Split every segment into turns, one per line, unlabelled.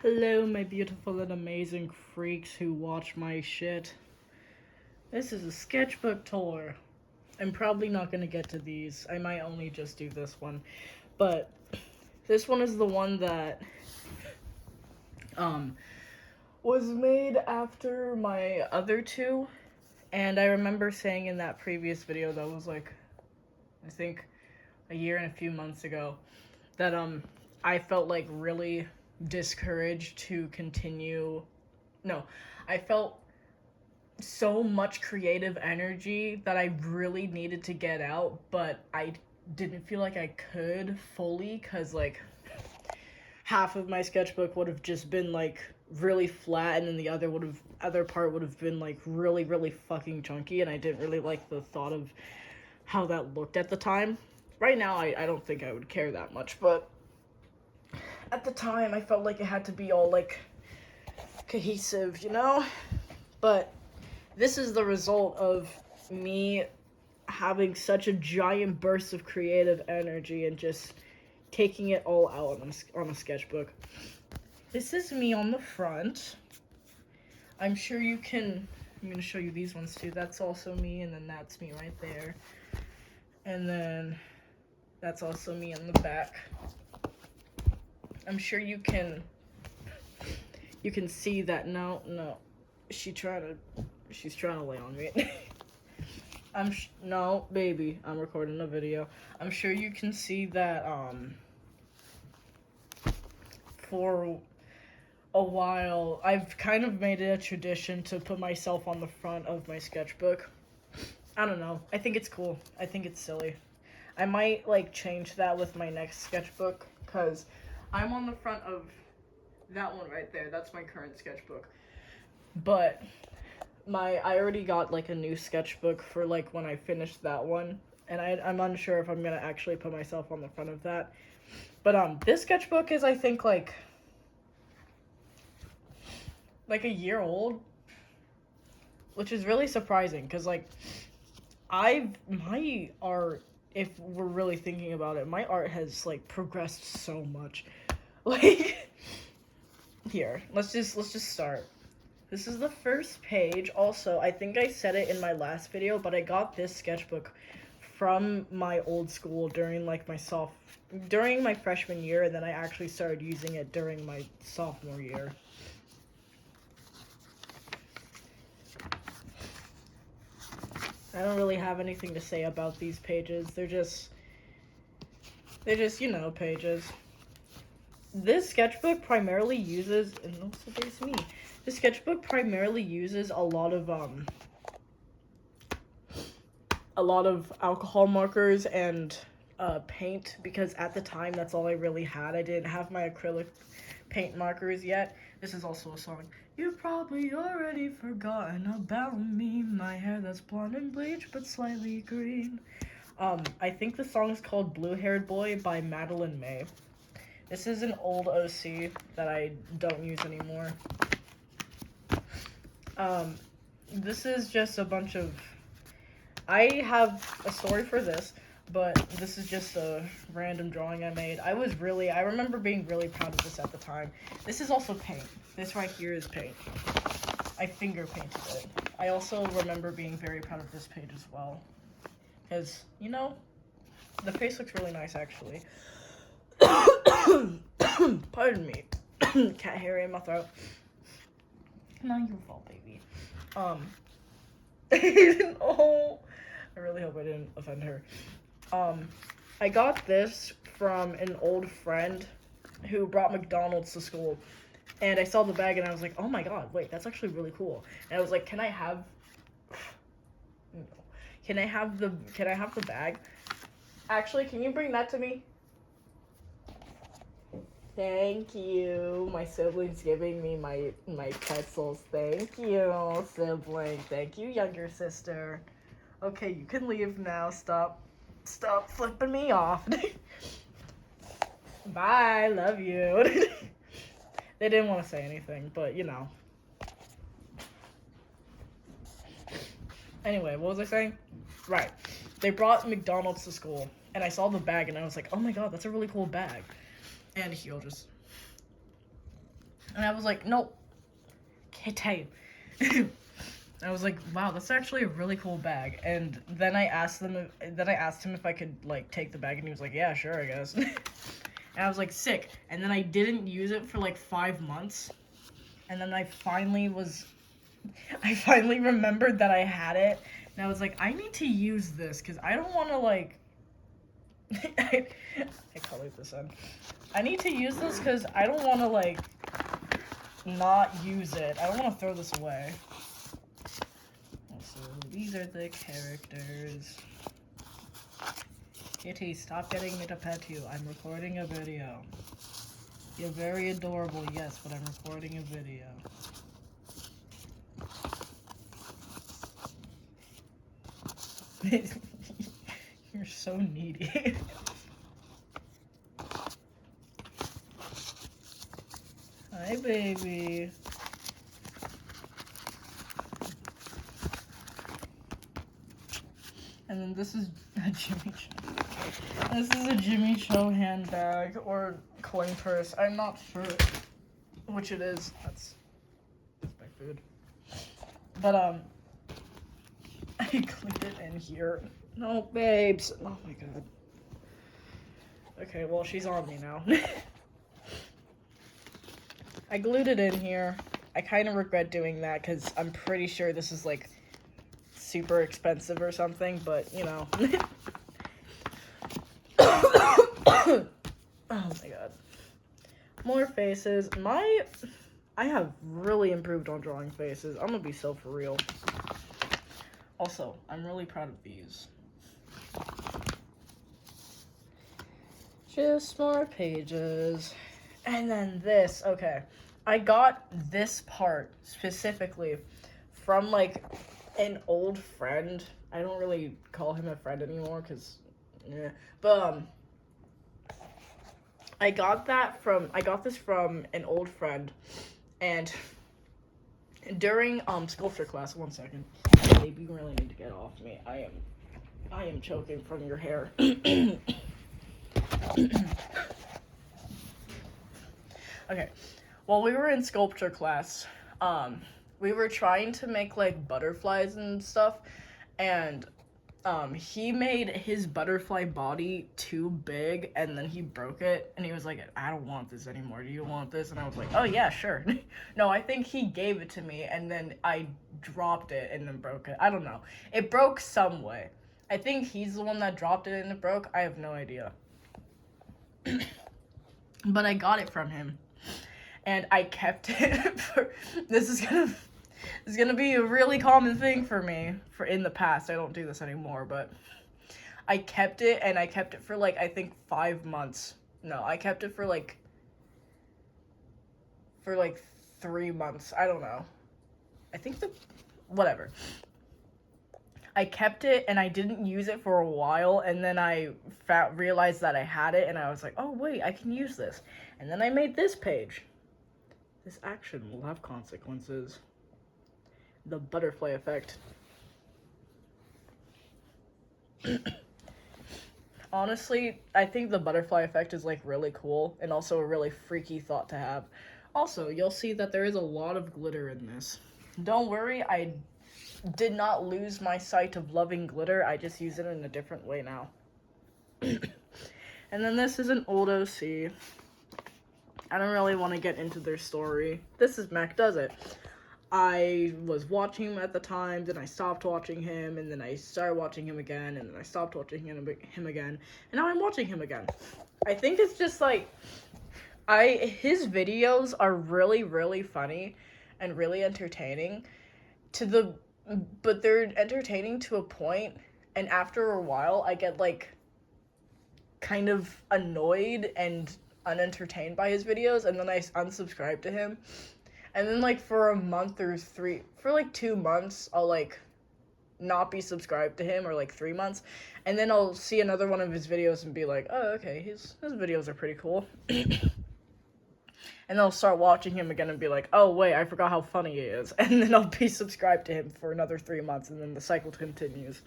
Hello, my beautiful and amazing freaks who watch my shit. This is a sketchbook tour. I'm probably not gonna get to these. I might only just do this one. But this one is the one that um was made after my other two. And I remember saying in that previous video that was like I think a year and a few months ago that I felt like really discouraged to continue. No, I felt so much creative energy that I really needed to get out, but I didn't feel like I could fully because like half of my sketchbook would have just been like really flat, and then the other part would have been like really fucking chunky, and I didn't really like the thought of how that looked at the time. Right now I don't think I would care that much, but at the time I felt like it had to be all like cohesive, you know? But this is the result of me having such a giant burst of creative energy and just taking it all out on a sketchbook. This is me on the front. I'm sure you can. I'm going to show you these ones too. That's also me, and then that's me right there. And then that's also me on the back. I'm sure you can see that. No. She's trying to lay on me. No, baby, I'm recording a video. I'm sure you can see that for a while I've kind of made it a tradition to put myself on the front of my sketchbook. I don't know. I think it's cool. I think it's silly. I might like change that with my next sketchbook cuz I'm on the front of that one right there. That's my current sketchbook. But I already got like a new sketchbook for like when I finished that one, and I'm unsure if I'm gonna actually put myself on the front of that. But this sketchbook is I think like a year old, which is really surprising because like my art, if we're really thinking about it, my art has like progressed so much. Like here, let's just start. This is the first page. Also, I think I said it in my last video, but I got this sketchbook from my old school during like during my freshman year, and then I actually started using it during my sophomore year. I don't really have anything to say about these pages. They're just, pages. This sketchbook primarily uses, and also there's me. This sketchbook primarily uses a lot of alcohol markers and paint, because at the time that's all I really had. I didn't have my acrylic paint markers yet. This is also a song. You've probably already forgotten about me. My hair that's blonde and bleached but slightly green. I think the song is called Blue Haired Boy by Madeline May. This is an old OC that I don't use anymore. This is just a bunch of... I have a story for this, but this is just a random drawing I made. I remember being really proud of this at the time. This is also paint. This right here is paint. I finger painted it. I also remember being very proud of this page as well. Because, you know, the face looks really nice, actually. Pardon me. Cat hair in my throat. Not your fault, baby. Oh, I really hope I didn't offend her. I got this from an old friend who brought McDonald's to school, and I saw the bag and I was like, oh my god, wait, that's actually really cool. And I was like, can I have the bag? Actually, can you bring that to me? Thank you. My sibling's giving me my pretzels. Thank you, sibling. Thank you, younger sister. Okay, you can leave now. Stop flipping me off. Bye, love you. They didn't want to say anything, but you know. Anyway, what was I saying? Right. They brought McDonald's to school, and I saw the bag, and I was like, oh my god, that's a really cool bag. And he'll just... And I was like, nope, can't tell you. I was like, wow, that's actually a really cool bag. And then I asked him if I could like take the bag, and he was like, yeah, sure, I guess. And I was like, sick. And then I didn't use it for like 5 months. And then I finally remembered that I had it. And I was like, I need to use this because I don't want to like. I colored this in. I need to use this because I don't want to like not use it. I don't want to throw this away. So these are the characters. Kitty, stop getting me to pet you. I'm recording a video. You're very adorable, yes, but I'm recording a video. You're so needy. Hi, baby. And then this is a Jimmy Choo. This is a Jimmy Choo handbag or coin purse. I'm not sure which it is. That's my food. But I clicked it in here. No, babes. Oh my god. Okay, well, she's on me now. I glued it in here. I kind of regret doing that because I'm pretty sure this is like super expensive or something, but you know. Oh my god. More faces. I have really improved on drawing faces. I'm gonna be so for real. Also, I'm really proud of these. Just more pages. And then this, okay. I got this part specifically from like an old friend. I don't really call him a friend anymore because, yeah. But I got this from an old friend, and during sculpture class. 1 second, babe, you really need to get off me. I am choking from your hair. Okay, while we were in sculpture class, we were trying to make like butterflies and stuff, and he made his butterfly body too big, and then he broke it, and he was like, I don't want this anymore. Do you want this? And I was like, oh yeah, sure. No, I think he gave it to me, and then I dropped it and then broke it. I don't know. It broke some way. I think he's the one that dropped it and it broke. I have no idea. But I got it from him, and I kept it for, this is gonna be a really common thing for me. For in the past, I don't do this anymore, but I kept it, and I kept it for like, I think 5 months. No, I kept it for like 3 months. I don't know. I think whatever. I kept it, and I didn't use it for a while, and then I realized that I had it, and I was like, oh wait, I can use this. And then I made this page. This action will have consequences. The butterfly effect. Honestly, I think the butterfly effect is like really cool, and also a really freaky thought to have. Also, you'll see that there is a lot of glitter in this. Don't worry, I did not lose my sight of loving glitter. I just use it in a different way now. And then this is an old OC. I don't really want to get into their story. This is Mac Does It. I was watching him at the time, then I stopped watching him, and then I started watching him again, and then I stopped watching him again, and now I'm watching him again. I think it's just like, his videos are really, really funny and really entertaining but they're entertaining to a point, and after a while, I get like kind of annoyed and unentertained by his videos, and then I unsubscribe to him. And then like for a month or for like 2 months, I'll like not be subscribed to him, or like 3 months, and then I'll see another one of his videos and be like, oh, okay, his videos are pretty cool. And then I'll start watching him again and be like, oh wait, I forgot how funny he is. And then I'll be subscribed to him for another 3 months, and then the cycle continues.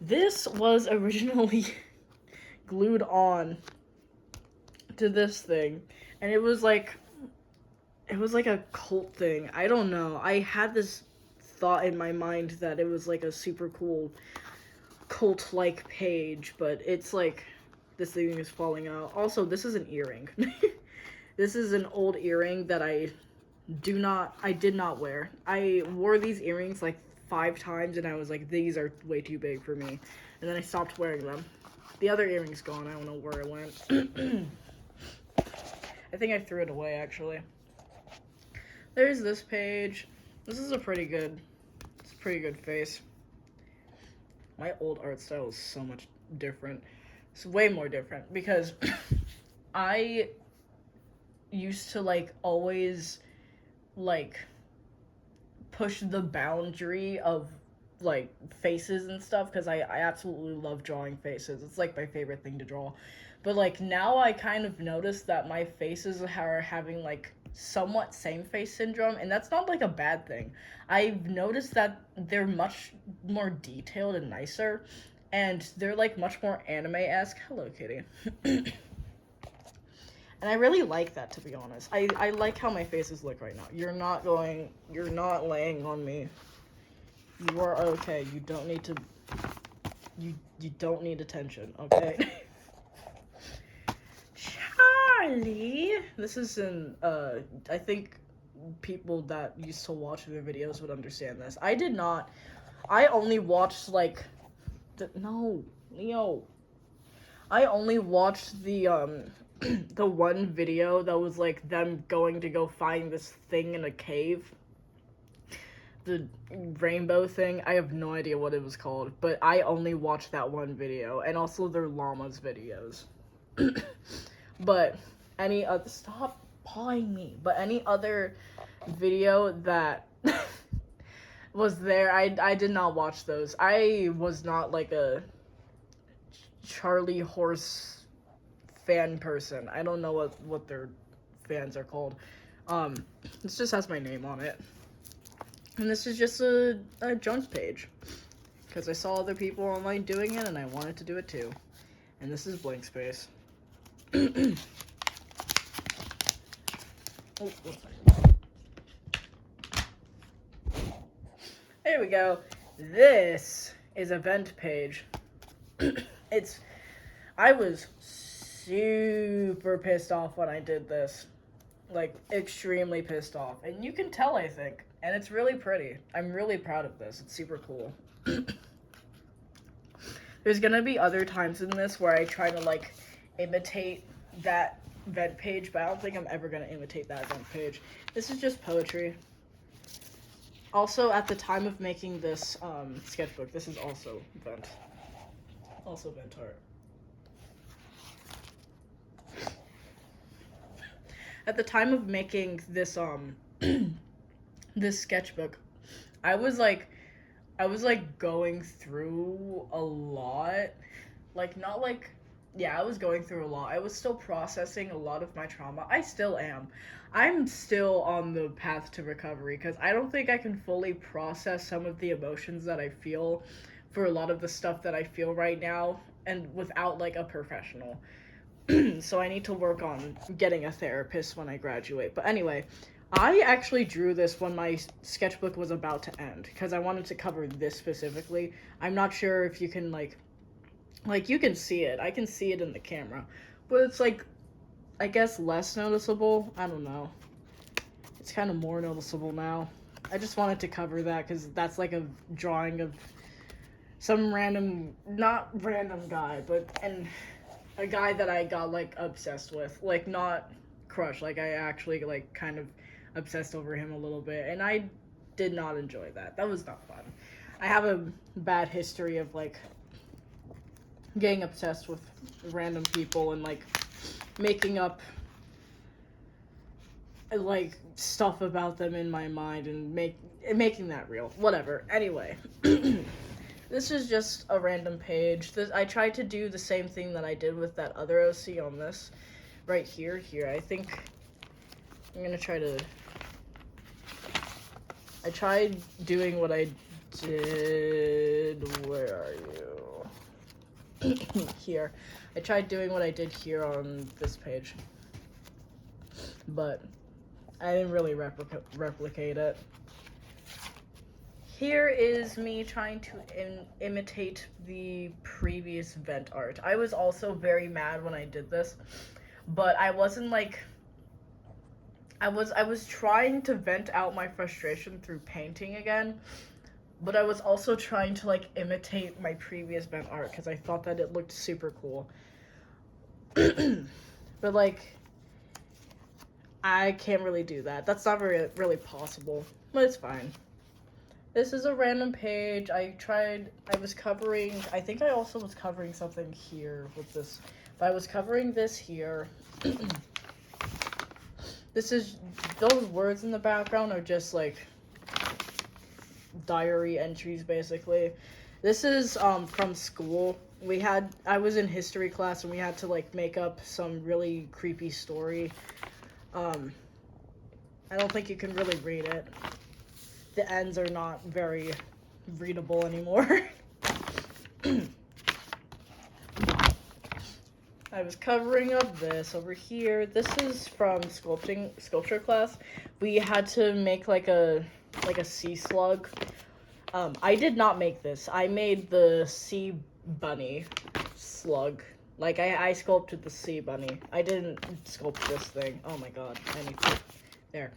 This was originally glued on to this thing, and it was like it was like a cult thing. I don't know. I had this thought in my mind that it was like a super cool cult-like page, but it's like this thing is falling out. Also, this is an earring. This is an old earring that I did not wear. I wore these earrings like 5 times and I was like, these are way too big for me. And then I stopped wearing them. The other earring's gone. I don't know where it went. I think I threw it away, actually. There's this page. This is a pretty good face. My old art style is so much different. It's way more different because I used to like always like push the boundary of like faces and stuff because I absolutely love drawing faces. It's like my favorite thing to draw. But like now I kind of notice that my faces are having like somewhat same face syndrome, and that's not like a bad thing. I've noticed that they're much more detailed and nicer, and they're like much more anime-esque. Hello, kitty. And I really like that, to be honest. I like how my faces look right now. You're not laying on me. You are okay. You don't need to, you don't need attention, okay? Charlie! This is I think people that used to watch their videos would understand this. I did not. I only watched, like, no, Leo. I only watched the the one video that was, like, them going to go find this thing in a cave. The rainbow thing. I have no idea what it was called, but I only watched that one video, and also their llamas videos. But any other, stop pawing me, but any other video that was there, I did not watch those. I was not like a Charlie Horse fan person. I don't know what their fans are called. This just has my name on it. And this is just a junk page. Because I saw other people online doing it, and I wanted to do it too. And this is blank space. Oh, there we go. This is a vent page. I was super pissed off when I did this. Like, extremely pissed off. And you can tell, I think. And it's really pretty. I'm really proud of this. It's super cool. There's gonna be other times in this where I try to, like, imitate that vent page, but I don't think I'm ever gonna imitate that vent page. This is just poetry. Also, at the time of making this sketchbook, this is also vent. Also vent art. At the time of making this this sketchbook, I was like going through a lot. Like, not like, yeah, I was going through a lot. I was still processing a lot of my trauma. I still am. I'm still on the path to recovery because I don't think I can fully process some of the emotions that I feel for a lot of the stuff that I feel right now, and without like a professional. So I need to work on getting a therapist when I graduate. But anyway, I actually drew this when my sketchbook was about to end because I wanted to cover this specifically. I'm not sure if you can like you can see it. I can see it in the camera. But it's like, I guess less noticeable. I don't know. It's kind of more noticeable now. I just wanted to cover that because that's like a drawing of some random, not random guy, but a guy that I got like obsessed with. Like, not crush. Like, I actually like kind of obsessed over him a little bit, and I did not enjoy that. That was not fun. I have a bad history of like getting obsessed with random people and like making up like stuff about them in my mind and making that real. Whatever. Anyway, this is just a random page. I tried to do the same thing that I did with that other OC on this right here. I think I'm gonna try to. I tried doing what I did. Where are you? Here. I tried doing what I did here on this page. But I didn't really replicate it. Here is me trying to imitate the previous vent art. I was also very mad when I did this, but I wasn't like... I was trying to vent out my frustration through painting again, but I was also trying to like imitate my previous vent art because I thought that it looked super cool. But like, I can't really do that. That's not really possible, but it's fine. This is a random page. I was covering, I think I also was covering something here with this, but I was covering this here. This is, those words in the background are just like diary entries basically. This is from school. I was in history class and we had to like make up some really creepy story. I don't think you can really read it. The ends are not very readable anymore. I was covering up this over here. This is from sculpture class. We had to make like a sea slug. I did not make this. I made the sea bunny slug. Like I sculpted the sea bunny. I didn't sculpt this thing. Oh my god. I need to... There.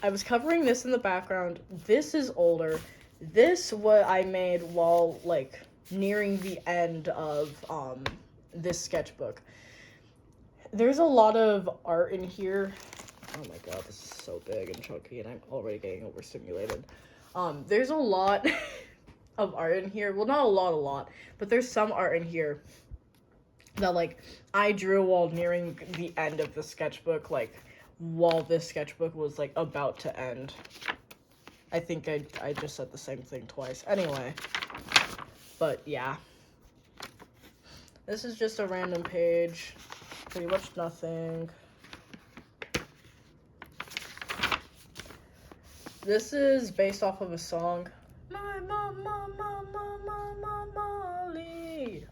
I was covering this in the background. This is older. This what I made while like nearing the end of this sketchbook. There's a lot of art in here. Oh my god, this is so big and chunky and I'm already getting overstimulated. There's a lot of art in here. Well, not a lot, but there's some art in here that like I drew while nearing the end of the sketchbook, like while this sketchbook was like about to end. I think I just said the same thing twice. Anyway, but yeah. This is just a random page. Pretty much nothing. This is based off of a song. My Molly.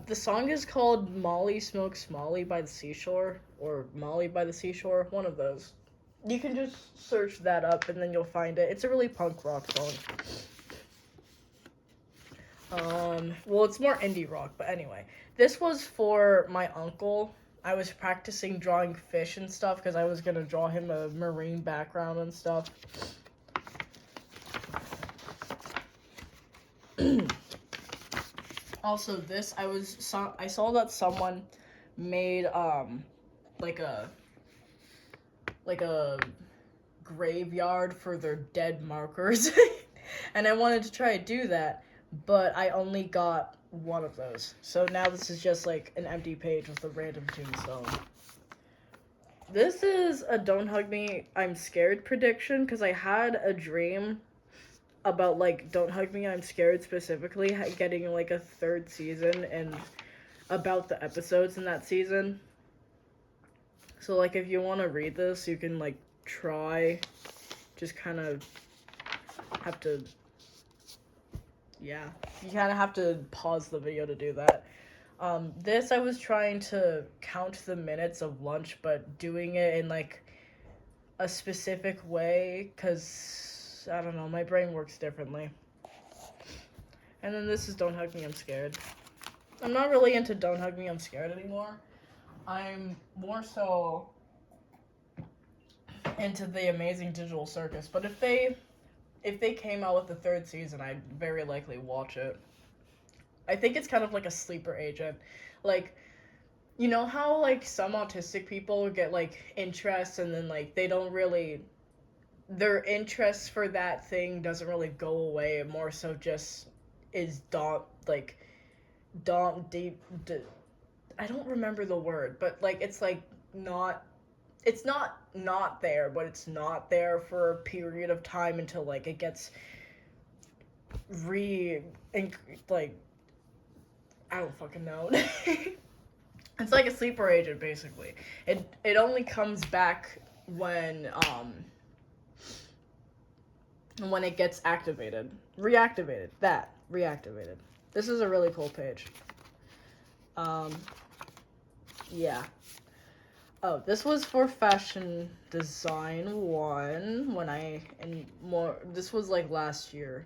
The song is called Molly Smokes Molly by the Seashore, or Molly by the Seashore, one of those. You can just search that up and then you'll find it. It's a really punk rock song. Well, it's more indie rock, but anyway. This was for my uncle. I was practicing drawing fish and stuff because I was gonna draw him a marine background and stuff. Also, this I saw that someone made like a graveyard for their dead markers, and I wanted to try to do that, but I only got one of those. So now this is just like an empty page with a random tombstone. This is a Don't Hug Me, I'm Scared prediction because I had a dream about like Don't Hug Me, I'm Scared specifically getting like a third season and about the episodes in that season. So like if you want to read this, you can like try, just kind of have to, yeah, you kind of have to pause the video to do that. This I was trying to count the minutes of lunch, but doing it in like a specific way because I don't know, my brain works differently. And then this is Don't Hug Me, I'm Scared. I'm not really into Don't Hug Me, I'm Scared anymore. I'm more so into The Amazing Digital Circus, but if they came out with the third season, I'd very likely watch it. I think it's kind of like a sleeper agent. Like, you know how like some autistic people get like interests and then like they don't really, their interest for that thing doesn't really go away. It more so just is I don't remember the word, but like it's like not there, but it's not there for a period of time until like it gets I don't fucking know. It's like a sleeper agent basically. It only comes back when it gets reactivated. This is a really cool page. Yeah. Oh, this was for fashion design 1 this was like last year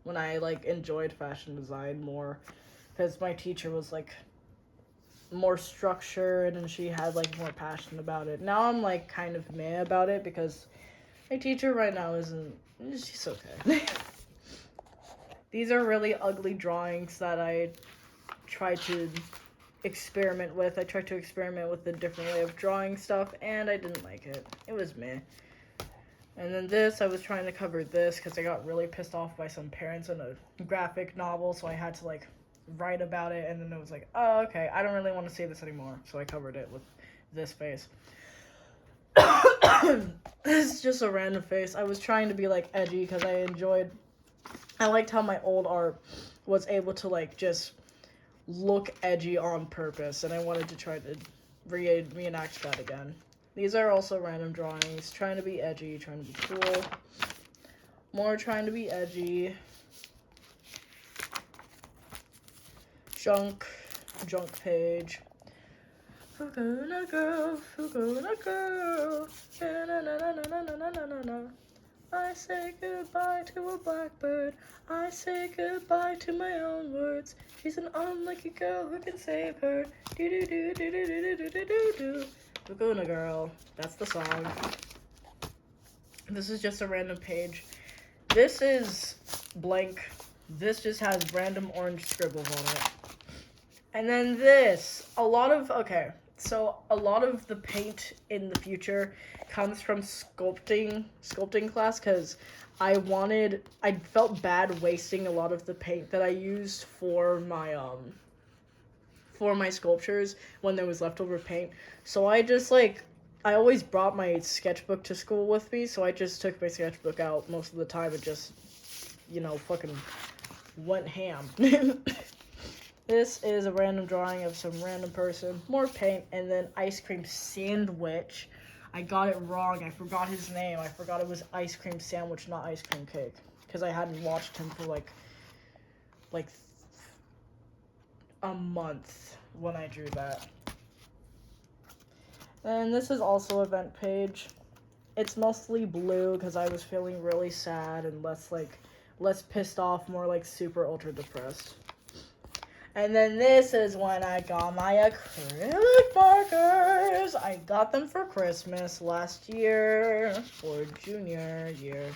when I like enjoyed fashion design more because my teacher was like more structured and she had like more passion about it. Now I'm like kind of meh about it because my teacher right now she's okay. These are really ugly drawings that I try to experiment with. I tried to experiment with a different way of drawing stuff and I didn't like it. It was meh. And then this, I was trying to cover this because I got really pissed off by some parents in a graphic novel, so I had to like write about it, and then it was like, oh, okay, I don't really want to see this anymore, so I covered it with this face. This is just a random face. I was trying to be like edgy because I liked how my old art was able to like just look edgy on purpose, and I wanted to try to reenact that again. These are also random drawings, trying to be edgy, trying to be cool. More trying to be edgy. Junk page. Fuguna girl, na na na na na na na na na. I say goodbye to a blackbird. I say goodbye to my own words. She's an unlucky girl who can save her. Do do do do do do do do do do. Laguna Girl. That's the song. This is just a random page. This is blank. This just has random orange scribbles on it. And then this. A lot of the paint in the future comes from sculpting class because I felt bad wasting a lot of the paint that I used for my sculptures when there was leftover paint. So I always brought my sketchbook to school with me, so I just took my sketchbook out most of the time and just, fucking went ham. This is a random drawing of some random person, more paint, and then ice cream sandwich. I got it wrong. I forgot his name. I forgot it was ice cream sandwich, not ice cream cake, because I hadn't watched him for like a month when I drew that. And this is also a event page. It's mostly blue because I was feeling really sad and less pissed off, more like super ultra depressed. And then this is when I got my acrylic markers. I got them for Christmas last year, or junior year.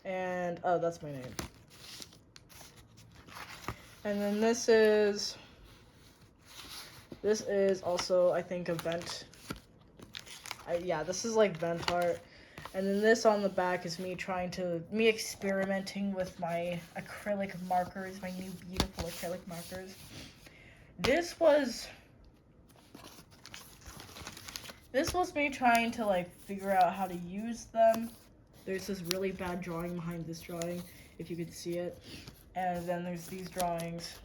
And, oh, that's my name. And then this is also, I think, a vent. This is like vent art. And then this on the back is me experimenting with my acrylic markers, my new beautiful acrylic markers. This was me trying to like figure out how to use them. There's this really bad drawing behind this drawing, if you could see it. And then there's these drawings.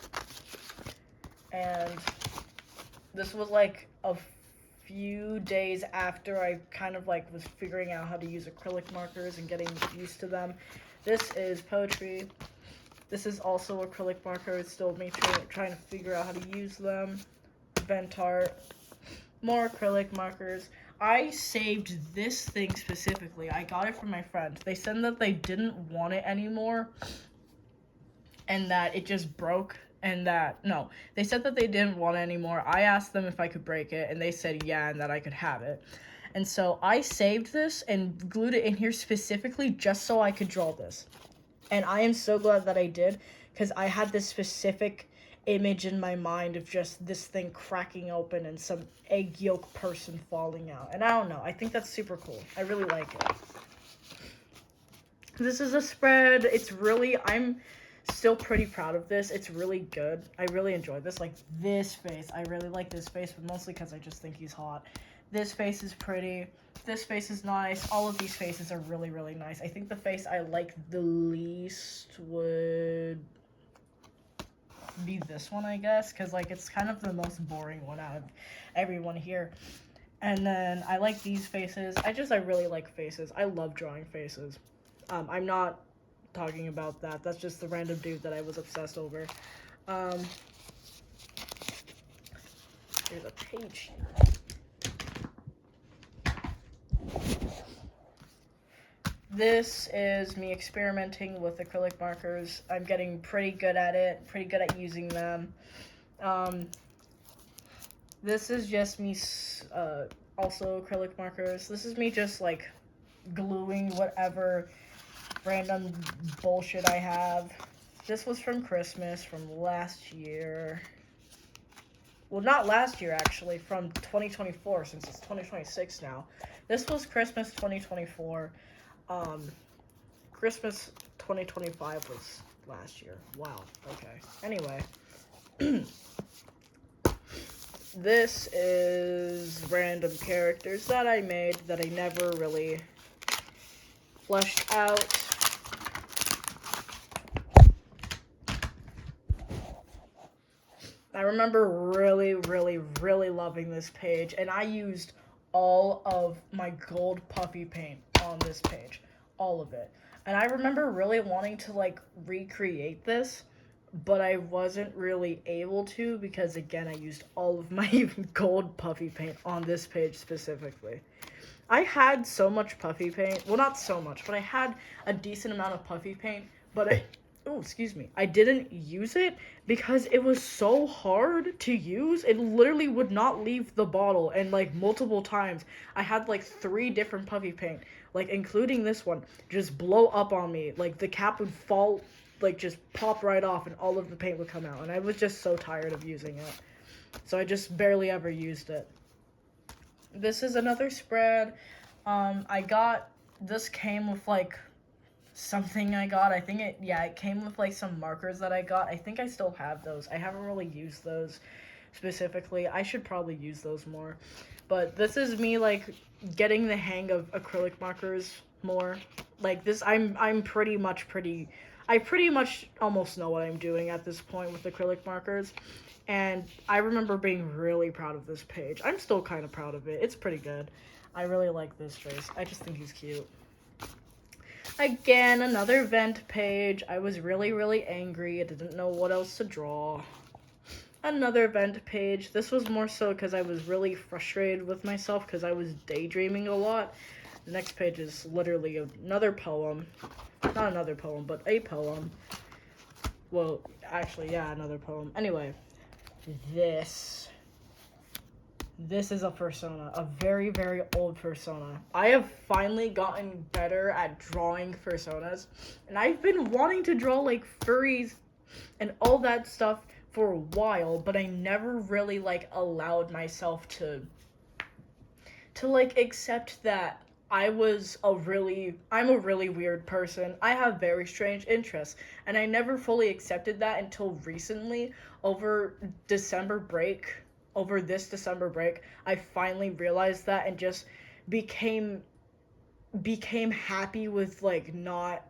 And this was like a few days after I kind of like was figuring out how to use acrylic markers and getting used to them. This is poetry. This is also acrylic marker. It's still me trying to figure out how to use them. Vent art. More acrylic markers. I saved this thing specifically. I got it from my friend. They said that they didn't want it anymore and that it just broke. They said that they didn't want it anymore. I asked them if I could break it, and they said yeah, and that I could have it. And so I saved this and glued it in here specifically just so I could draw this. And I am so glad that I did, because I had this specific image in my mind of just this thing cracking open and some egg yolk person falling out. And I don't know, I think that's super cool. I really like it. This is a spread. I'm still pretty proud of this. It's really good. I really enjoy this. Like this face. I really like this face, but mostly because I just think he's hot. This face is pretty. This face is nice. All of these faces are really, really nice. I think the face I like the least would be this one, I guess, because like it's kind of the most boring one out of everyone here. And then I like these faces. I really like faces. I love drawing faces. I'm not talking about that. That's just the random dude that I was obsessed over. There's a page here. This is me experimenting with acrylic markers. I'm getting pretty good at it, pretty good at using them. This is just me, also acrylic markers. This is me just like gluing whatever random bullshit I have. This was from Christmas from last year. Well, not last year, actually, from 2024, since it's 2026 now. This was Christmas 2024. Christmas 2025 was last year. Wow, okay. Anyway. This is random characters that I made that I never really fleshed out. I remember really, really, really loving this page, and I used all of my gold puffy paint on this page. All of it. And I remember really wanting to, like, recreate this, but I wasn't really able to because, again, I used all of my gold puffy paint on this page specifically. I had so much puffy paint. Well, not so much, but I had a decent amount of puffy paint, but I didn't use it because it was so hard to use. It literally would not leave the bottle, and like multiple times I had like 3 different puffy paint, like including this one, just blow up on me. Like the cap would fall, like just pop right off, and all of the paint would come out, and I was just so tired of using it. So I just barely ever used it. This is another spread. This came with like something I got. I think it came with like some markers that I got. I think I still have those. I haven't really used those specifically. I should probably use those more. But this is me like getting the hang of acrylic markers more. Like this, I pretty much almost know what I'm doing at this point with acrylic markers. And I remember being really proud of this page. I'm still kind of proud of it. It's pretty good. I really like this face. I just think he's cute. Again, another vent page. I was really, really angry. I didn't know what else to draw. Another vent page. This was more so because I was really frustrated with myself because I was daydreaming a lot. The next page is literally another poem. Not another poem, but a poem. Well, actually, yeah, another poem. Anyway, this is a persona, a very, very old persona. I have finally gotten better at drawing personas, and I've been wanting to draw like furries and all that stuff for a while, but I never really like allowed myself to like accept that I'm a really weird person. I have very strange interests, and I never fully accepted that until recently over this December break. I finally realized that and just became happy with like not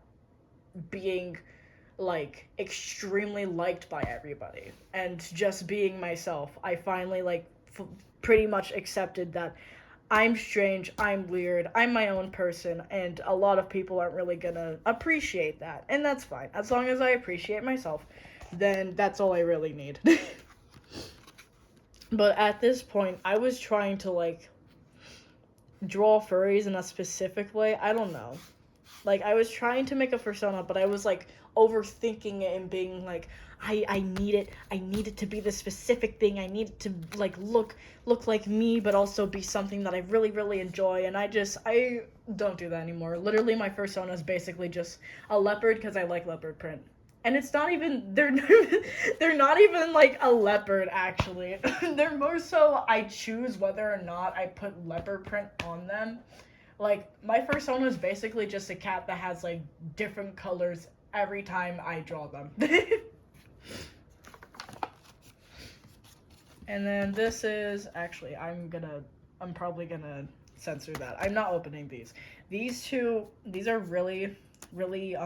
being like extremely liked by everybody and just being myself. I finally like pretty much accepted that I'm strange, I'm weird, I'm my own person, and a lot of people aren't really gonna appreciate that, and that's fine. As long as I appreciate myself, then that's all I really need. But at this point, I was trying to, like, draw furries in a specific way. I don't know. Like, I was trying to make a persona, but I was, like, overthinking it and being, like, I need it to be the specific thing. I need it to, like, look like me, but also be something that I really, really enjoy. And I don't do that anymore. Literally, my persona is basically just a leopard because I like leopard print. And it's not even, they're not even, like, a leopard, actually. They're more so, I choose whether or not I put leopard print on them. Like, my persona is basically just a cat that has, like, different colors every time I draw them. And then this is, actually, I'm probably gonna censor that. I'm not opening these. These are really, really,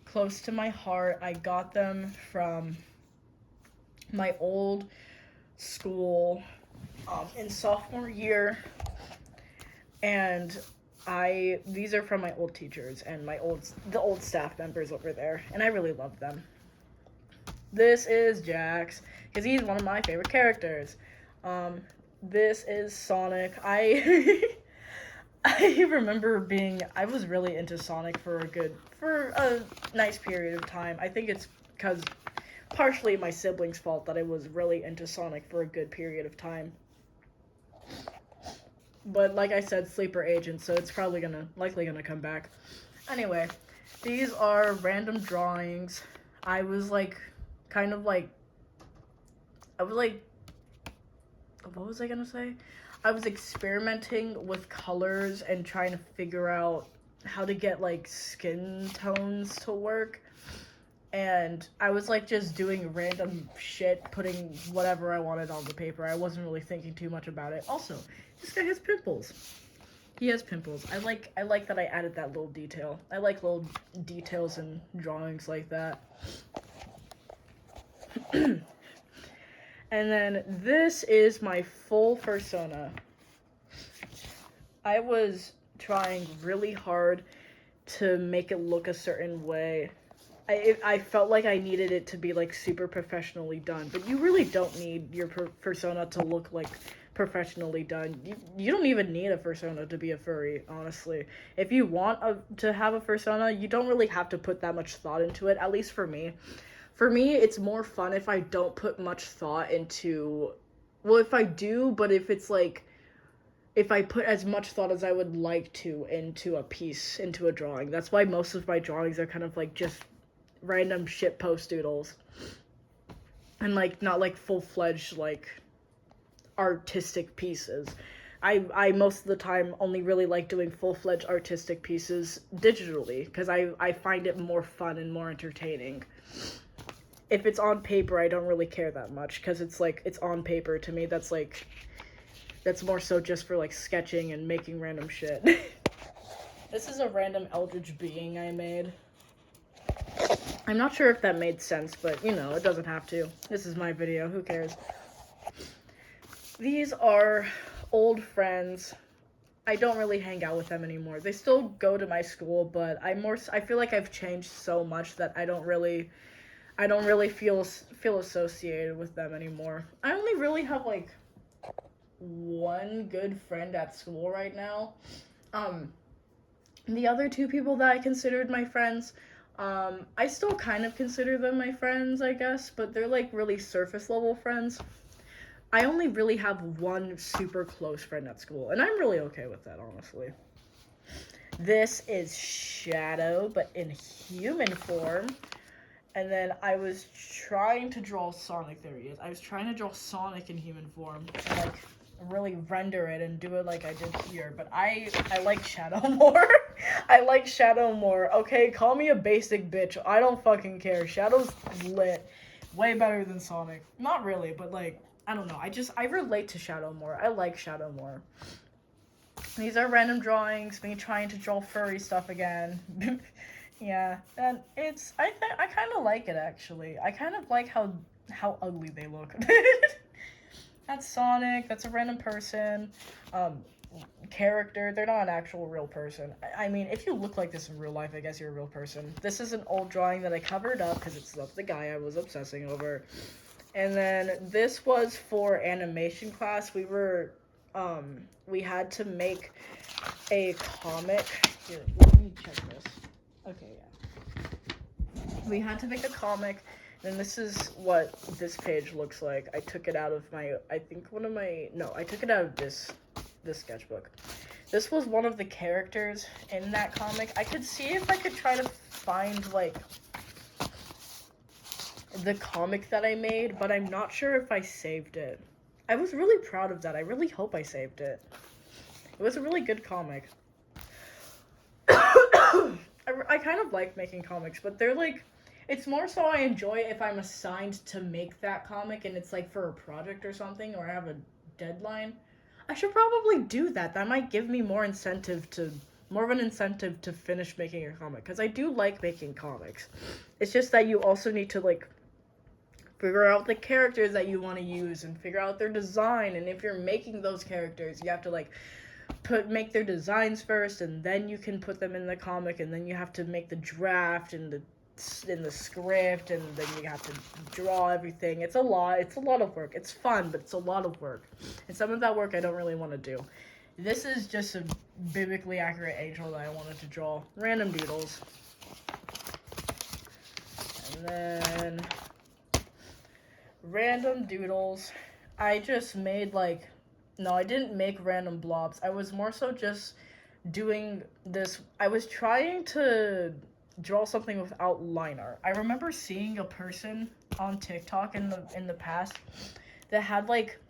close to my heart. I got them from my old school in sophomore year, and these are from my old teachers and the old staff members over there, and I really love them. This is Jax because he's one of my favorite characters. This is Sonic. I remember I was really into Sonic for a nice period of time. I think it's because partially my siblings' fault that I was really into Sonic for a good period of time. But like I said, sleeper agent, so it's likely gonna come back. Anyway, these are random drawings. I was like, kind of like, I was like, what was I gonna say? I was experimenting with colors and trying to figure out how to get like skin tones to work. And I was like just doing random shit, putting whatever I wanted on the paper. I wasn't really thinking too much about it. Also, this guy has pimples. He has pimples. I like that I added that little detail. I like little details in drawings like that. And then this is my full persona. I was trying really hard to make it look a certain way. I felt like I needed it to be like super professionally done, but you really don't need your persona to look like professionally done. You don't even need a persona to be a furry, honestly. If you want to have a persona, you don't really have to put that much thought into it, at least for me. For me, it's more fun if I don't put much thought into, well, if I do, but if it's like, if I put as much thought as I would like to into a piece, into a drawing. That's why most of my drawings are kind of like just random shit post doodles. And like, not like full-fledged, like, artistic pieces. I most of the time only really like doing full-fledged artistic pieces digitally, because I find it more fun and more entertaining. If it's on paper, I don't really care that much, because it's like, it's on paper to me, that's more so just for like sketching and making random shit. This is a random eldritch being I made. I'm not sure if that made sense, but you know, it doesn't have to. This is my video, who cares? These are old friends. I don't really hang out with them anymore. They still go to my school, but I feel like I've changed so much that I don't really feel associated with them anymore. I only really have like one good friend at school right now. The other two people that I considered my friends, I still kind of consider them my friends, I guess, but they're like really surface level friends. I only really have one super close friend at school, and I'm really okay with that, honestly. This is Shadow, but in human form. And then I was trying to draw Sonic. There he is. I was trying to draw Sonic in human form, and like really render it and do it like I did here. But I like Shadow more. I like Shadow more. Okay, call me a basic bitch. I don't fucking care. Shadow's lit. Way better than Sonic. Not really, but like, I don't know. I relate to Shadow more. I like Shadow more. These are random drawings. Me trying to draw furry stuff again. Yeah, and I kind of like it, actually. I kind of like how ugly they look. That's Sonic. That's a random person. Character. They're not an actual real person. I mean, if you look like this in real life, I guess you're a real person. This is an old drawing that I covered up because it's of the guy I was obsessing over. And then this was for animation class. We had to make a comic. Here, let me check this. Okay, yeah. We had to make a comic, and this is what this page looks like. I took it out of I took it out of this sketchbook. This was one of the characters in that comic. I could see if I could try to find, like, the comic that I made, but I'm not sure if I saved it. I was really proud of that. I really hope I saved it. It was a really good comic. I kind of like making comics, but they're like, it's more so I enjoy it if I'm assigned to make that comic and it's like for a project or something, or I have a deadline. I should probably do that. That might give me more of an incentive to finish making a comic, because I do like making comics. It's just that you also need to like figure out the characters that you want to use and figure out their design, and if you're making those characters, you have to like make their designs first, and then you can put them in the comic, and then you have to make the draft and the script, and then you have to draw everything. It's a lot of work. It's fun, but it's a lot of work, and some of that work I don't really want to do. This is just a biblically accurate angel that I wanted to draw. Random doodles. And then random doodles. I just made like, no, I didn't make random blobs. I was more so just doing this. I was trying to draw something without line art. I remember seeing a person on TikTok in the past that had like,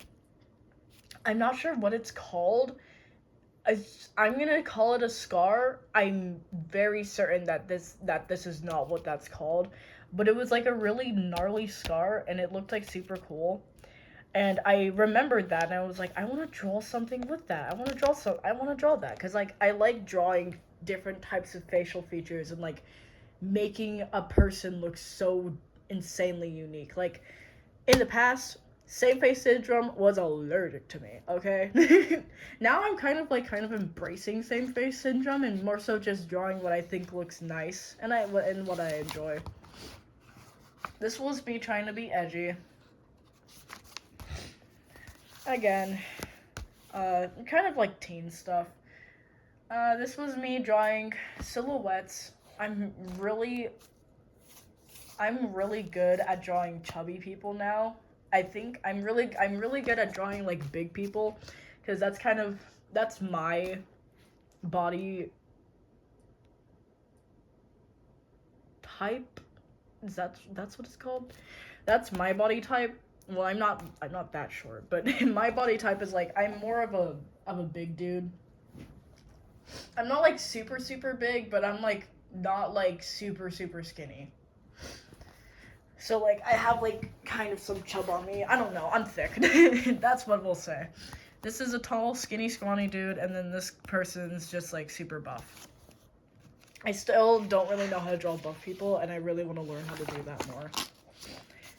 I'm not sure what it's called. I'm gonna call it a scar. I'm very certain that this is not what that's called, but it was like a really gnarly scar, and it looked like super cool. And I remembered that, and I was like, I want to draw something with that. I want to draw that, because like I like drawing different types of facial features and like making a person look so insanely unique. Like in the past, same face syndrome was allergic to me, okay? Now I'm kind of embracing same face syndrome and more so just drawing what I think looks nice and what I enjoy. This was me trying to be edgy. Again, kind of like teen stuff. This was me drawing silhouettes. I'm really good at drawing chubby people now. I think I'm really good at drawing like big people, because that's my body type. That's what it's called? That's my body type. Well, I'm not that short, but my body type is like, I'm more of a big dude. I'm not like super big, but I'm like not like super skinny. So like I have like kind of some chub on me. I don't know, I'm thick. That's what we'll say. This is a tall, skinny, scrawny dude, and then this person's just like super buff. I still don't really know how to draw buff people, and I really want to learn how to do that more.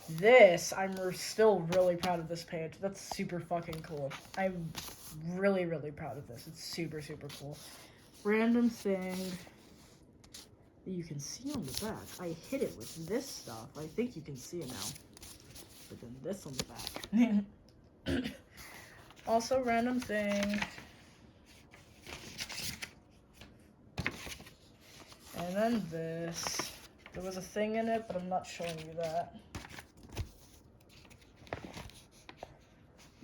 This, I'm still really proud of this page. That's super fucking cool. I'm really proud of this. It's super cool. Random thing you can see on the back. I hit it with this stuff. I think you can see it now. But then this on the back. Also, random thing. And then this. There was a thing in it, but I'm not showing you that.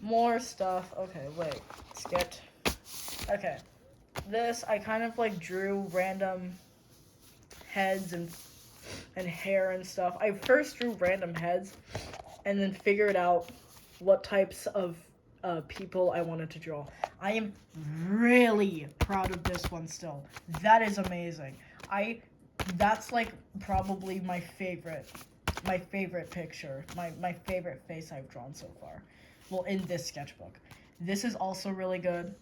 More stuff. Okay, wait. Sketch. Okay. This, I kind of like drew random heads and hair and stuff. I first drew random heads and then figured out what types of people I wanted to draw. I am really proud of this one still. That is amazing. That's like probably my favorite picture, my favorite face I've drawn so far. Well, in this sketchbook. This is also really good.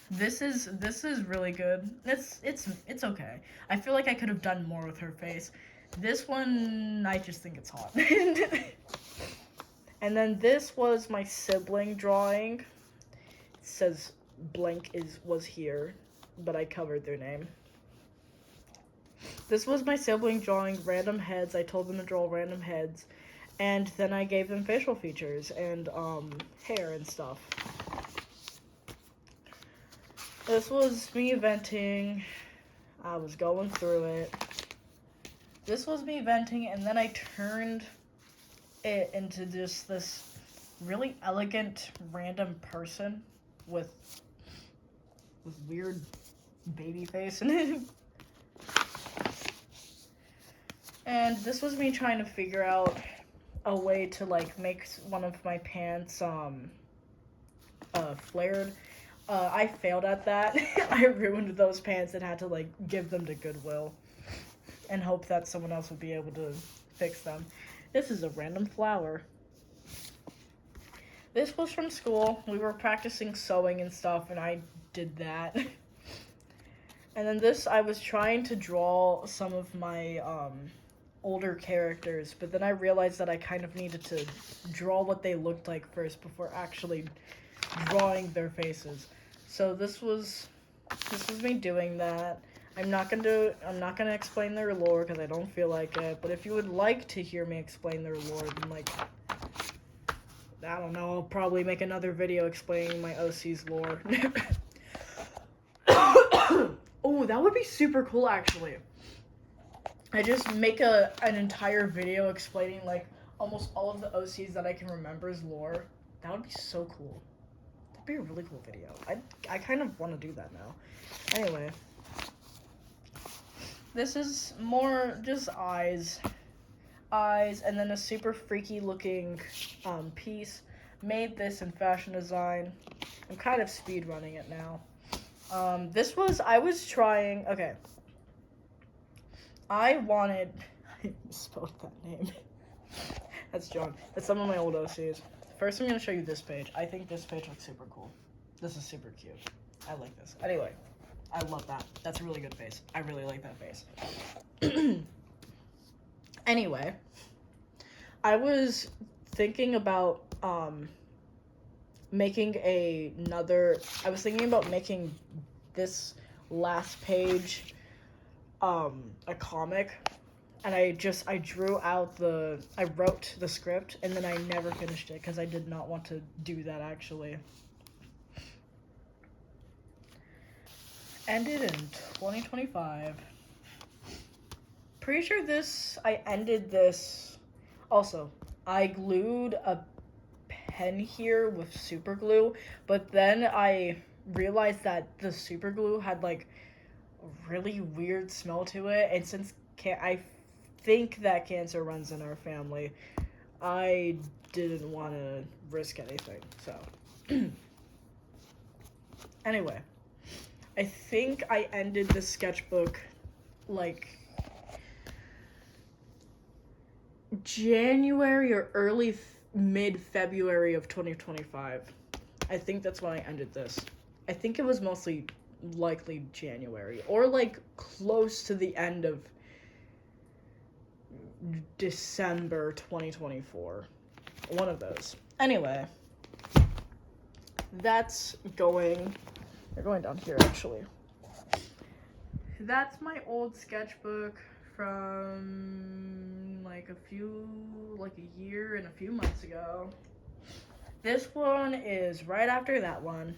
This is really good. It's okay. I feel like I could have done more with her face. This one, I just think it's hot. And then this was my sibling drawing. It says blank was here, but I covered their name. This was my sibling drawing random heads. I told them to draw random heads. And then I gave them facial features and hair and stuff. This was me venting. I was going through it. This was me venting, and then I turned it into just this really elegant random person with weird baby face in it. And this was me trying to figure out a way to like make one of my pants flared. I failed at that. I ruined those pants and had to like give them to Goodwill and hope that someone else would be able to fix them. This is a random flower. This was from school. We were practicing sewing and stuff, and I did that. And then this, I was trying to draw some of my older characters, but then I realized that I kind of needed to draw what they looked like first before actually drawing their faces. So this was me doing that. I'm not gonna explain their lore because I don't feel like it, but if you would like to hear me explain their lore, then like I don't know, I'll probably make another video explaining my OC's lore. Oh, that would be super cool, actually. I just make an entire video explaining, like, almost all of the OCs that I can remember's lore. That would be so cool. That'd be a really cool video. I kind of want to do that now. Anyway. This is more just eyes, and then a super freaky looking piece. Made this in fashion design. I'm kind of speed running it now. I was trying, okay. I misspelled that name. That's John. That's some of my old OCs. First, I'm going to show you this page. I think this page looks super cool. This is super cute. I like this. Anyway, I love that. That's a really good face. I really like that face. Anyway, I was thinking about making this last page a comic, and I wrote the script, and then I never finished it because I did not want to do that, actually. Ended in 2025. Pretty sure I ended this. Also, I glued a pen here with super glue, but then I realized that the super glue had like a really weird smell to it, and since I think that cancer runs in our family, I didn't want to risk anything, so. Anyway, I think I ended the sketchbook like January or early mid-February of 2025. I think that's when I ended this. I think it was mostly likely January or like close to the end of December 2024. One of those. Anyway, they're going down here, actually. That's my old sketchbook from like a year and a few months ago. This one is right after that one,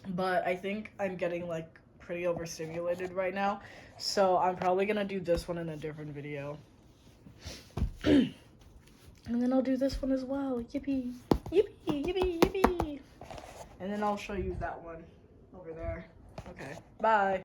but I think I'm getting like pretty overstimulated right now, so I'm probably gonna do this one in a different video. And then I'll do this one as well. Yippee, yippee, yippee, yippee. And then I'll show you that one over there. Okay, bye.